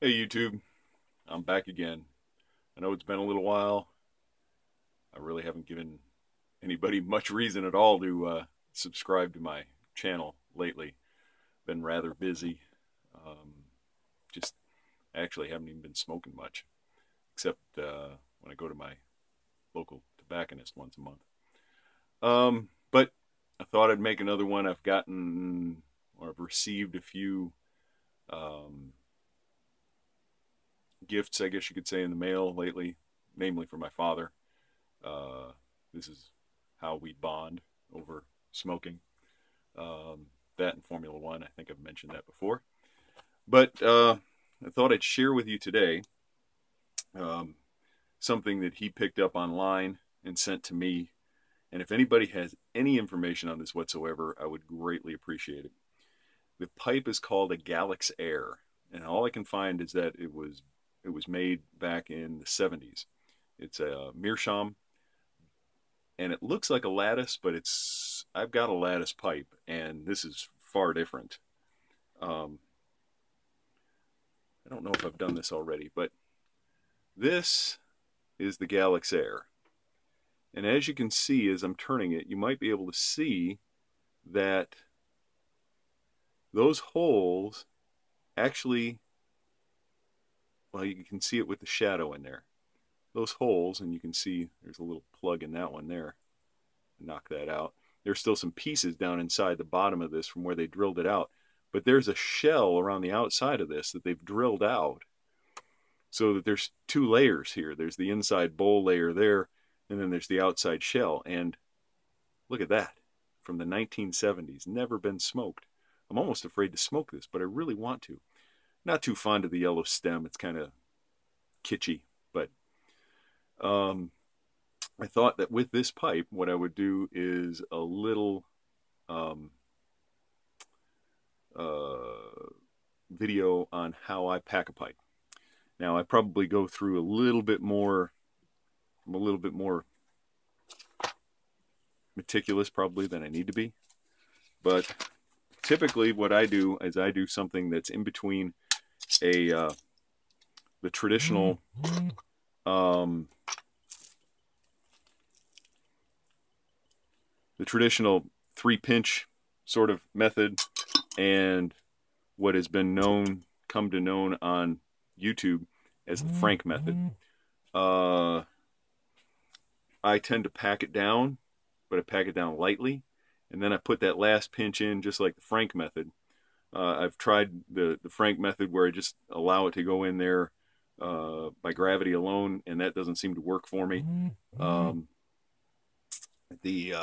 Hey YouTube, I'm back again. I know it's been a little while. I really haven't given anybody much reason at all to subscribe to my channel lately. Been rather busy. Um, just actually haven't even been smoking much, except when I go to my local tobacconist once a month. But I thought I'd make another one. I've received a few um, gifts, I guess you could say, in the mail lately, namely from my father. Uh, this is how we bond over smoking. Um, that and Formula One. I think I've mentioned that before. But I thought I'd share with you today um, something that he picked up online and sent to me. And if anybody has any information on this whatsoever, I would greatly appreciate it. The pipe is called a Galax-air, and all I can find is that it was made back in the 70s. It's a meerschaum, and it looks like a lattice, but I've got a lattice pipe, and this is far different. Um, I don't know if I've done this already, but this is the Galax-air. And as you can see, as I'm turning it, you might be able to see that those holes actually, well, you can see it with the shadow in there. Those holes, and you can see there's a little plug in that one there. Knock that out. There's still some pieces down inside the bottom of this from where they drilled it out. But there's a shell around the outside of this that they've drilled out so that there's two layers here. There's the inside bowl layer there, and then there's the outside shell. And look at that, from the 1970s, never been smoked. I'm almost afraid to smoke this, but I really want to. Not too fond of the yellow stem. It's kind of kitschy, but um, I thought that with this pipe, what I would do is a little um, uh, video on how I pack a pipe. Now, I probably go through a little bit more, I'm a little bit more meticulous probably than I need to be. But typically what I do is I do something that's in between a the traditional um, the traditional 3-pinch sort of method and what has been come to known on YouTube as the Frank method. I tend to pack it down, but I pack it down lightly, and then I put that last pinch in just like the Frank method. I've tried the Frank method where I just allow it to go in there by gravity alone, and that doesn't seem to work for me. Um, the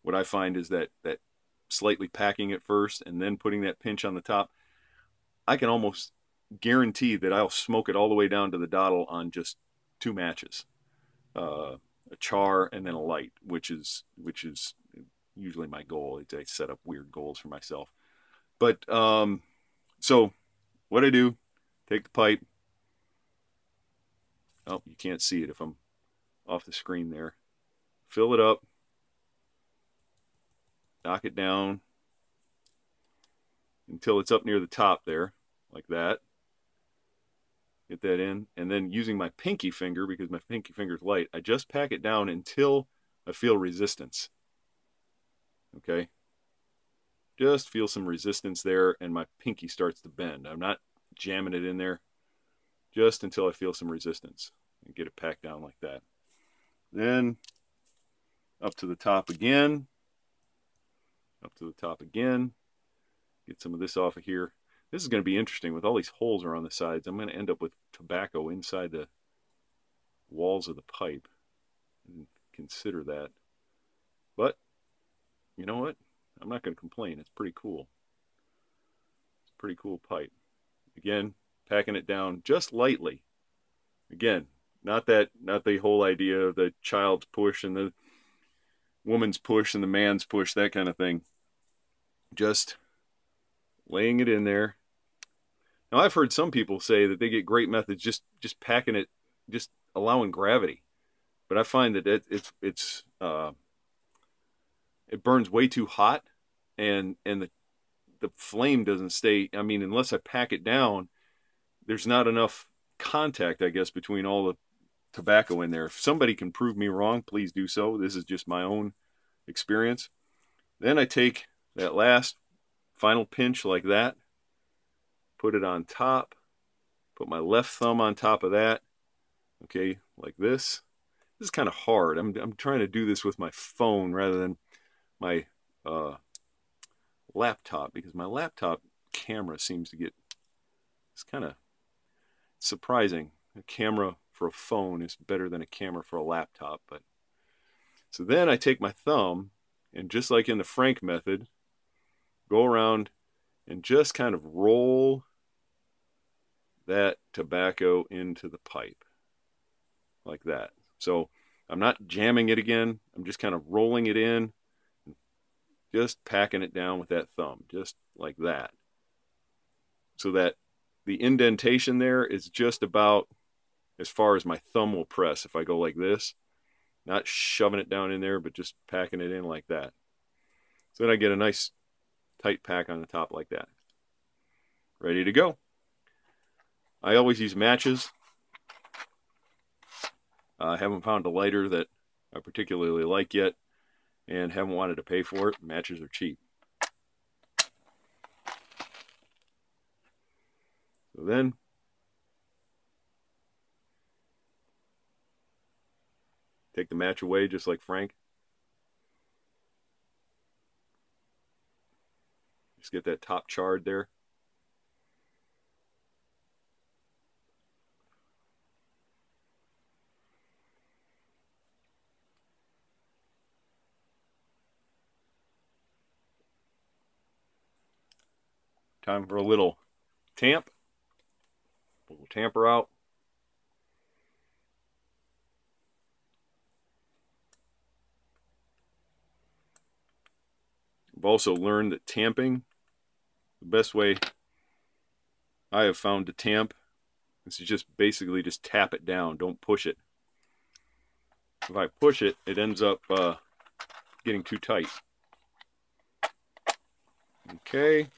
What I find is that slightly packing it first and then putting that pinch on the top, I can almost guarantee that I'll smoke it all the way down to the dottle on just 2 matches, a char and then a light, which is usually my goal. I set up weird goals for myself. But so what I do, take the pipe. Oh, you can't see it if I'm off the screen there. Fill it up, knock it down until it's up near the top there, like that. Get that in, and then using my pinky finger, because my pinky finger's light, I just pack it down until I feel resistance. Okay, just feel some resistance there, and my pinky starts to bend. I'm not jamming it in there, just until I feel some resistance, and get it packed down like that. Then up to the top again, up to the top again. Get some of this off of here. This is going to be interesting with all these holes around the sides. I'm going to end up with tobacco inside the walls of the pipe. And consider that. But you know what? I'm not going to complain. It's pretty cool. It's a pretty cool pipe. Again, packing it down just lightly. Again, not the whole idea of the child's push and the woman's push and the man's push, that kind of thing. Just laying it in there. Now, I've heard some people say that they get great methods just packing it, just allowing gravity. But I find that it burns way too hot, and the flame doesn't stay. I mean, unless I pack it down, there's not enough contact, I guess, between all the tobacco in there. If somebody can prove me wrong, please do so. This is just my own experience. Then I take that last final pinch like that, put it on top, put my left thumb on top of that, okay, like this. This is kind of hard. I'm trying to do this with my phone rather than my laptop, because my laptop camera seems to get, it's kind of surprising. A camera for a phone is better than a camera for a laptop. But so then I take my thumb and, just like in the Frank method, go around and just kind of roll that tobacco into the pipe like that. So I'm not jamming it again. I'm just kind of rolling it in, just packing it down with that thumb, just like that. So that the indentation there is just about as far as my thumb will press if I go like this. Not shoving it down in there, but just packing it in like that. So then I get a nice tight pack on the top like that. Ready to go. I always use matches. I haven't found a lighter that I particularly like yet, and haven't wanted to pay for it. Matches are cheap. So then take the match away just like Frank. Just get that top charred there. Time for a little tamp. Pull the tamper out. I've also learned that tamping, the best way I have found to tamp is to just basically just tap it down. Don't push it. If I push it, it ends up getting too tight. Okay.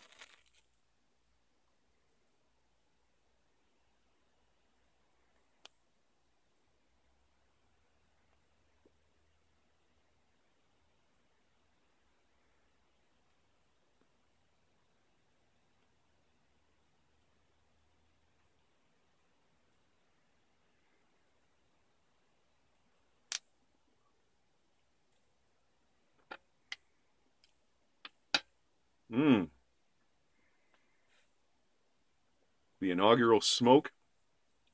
The inaugural smoke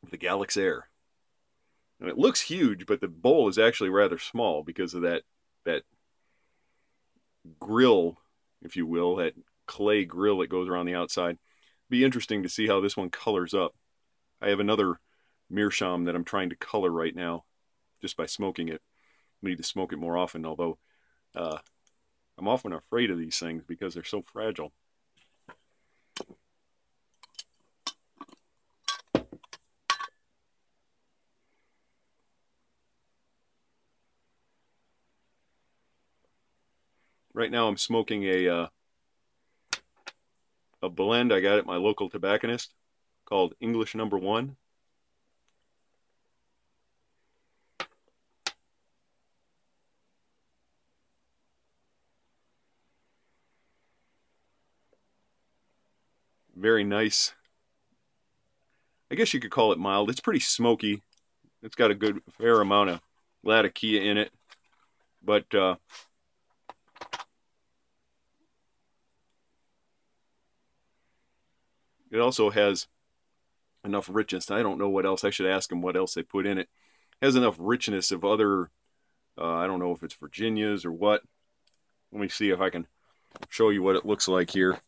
of the Galax-air. And it looks huge, but the bowl is actually rather small because of that grill, if you will, that clay grill that goes around the outside. Be interesting to see how this one colors up. I have another meerschaum that I'm trying to color right now just by smoking it. I need to smoke it more often, although I'm often afraid of these things because they're so fragile. Right now I'm smoking a blend I got at my local tobacconist called English Number 1. Very nice. I guess you could call it mild. It's pretty smoky. It's got a good fair amount of latakia in it, but it also has enough richness. I don't know what else. I should ask them what else they put in it. It has enough richness of other, I don't know if it's Virginias or what. Let me see if I can show you what it looks like here.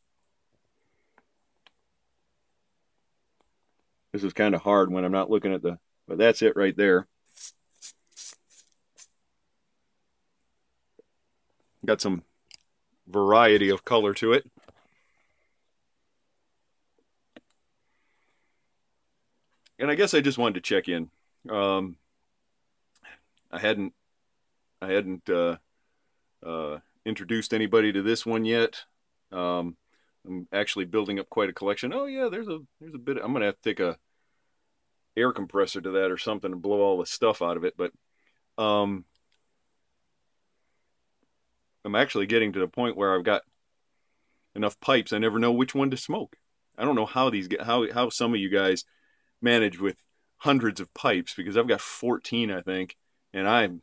This is kind of hard when I'm not looking at the, but that's it right there. Got some variety of color to it. And I guess I just wanted to check in. I hadn't introduced anybody to this one yet. I'm actually building up quite a collection. Oh yeah, there's a bit. I'm gonna have to take a air compressor to that or something and blow all the stuff out of it. But um, I'm actually getting to the point where I've got enough pipes. I never know which one to smoke. I don't know how how some of you guys manage with hundreds of pipes because I've got 14, I think, and I'm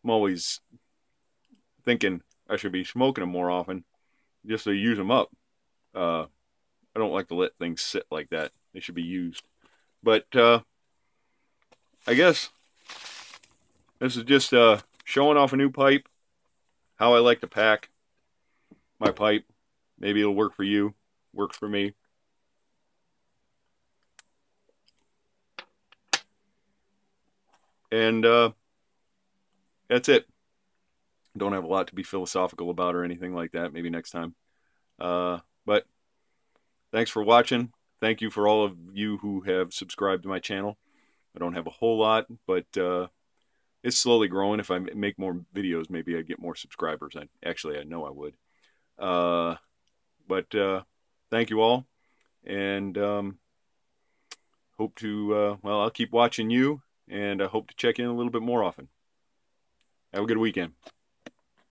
always thinking I should be smoking them more often just to use them up. I don't like to let things sit like that. They should be used. But I guess this is just showing off a new pipe, how I like to pack my pipe. Maybe it'll work for you. Works for me. And that's it. Don't have a lot to be philosophical about or anything like that. Maybe next time. But thanks for watching. Thank you for all of you who have subscribed to my channel. I don't have a whole lot, but it's slowly growing. If I make more videos, maybe I'd get more subscribers. I know I would. But thank you all, and hope to, well, I'll keep watching you, and I hope to check in a little bit more often. Have a good weekend.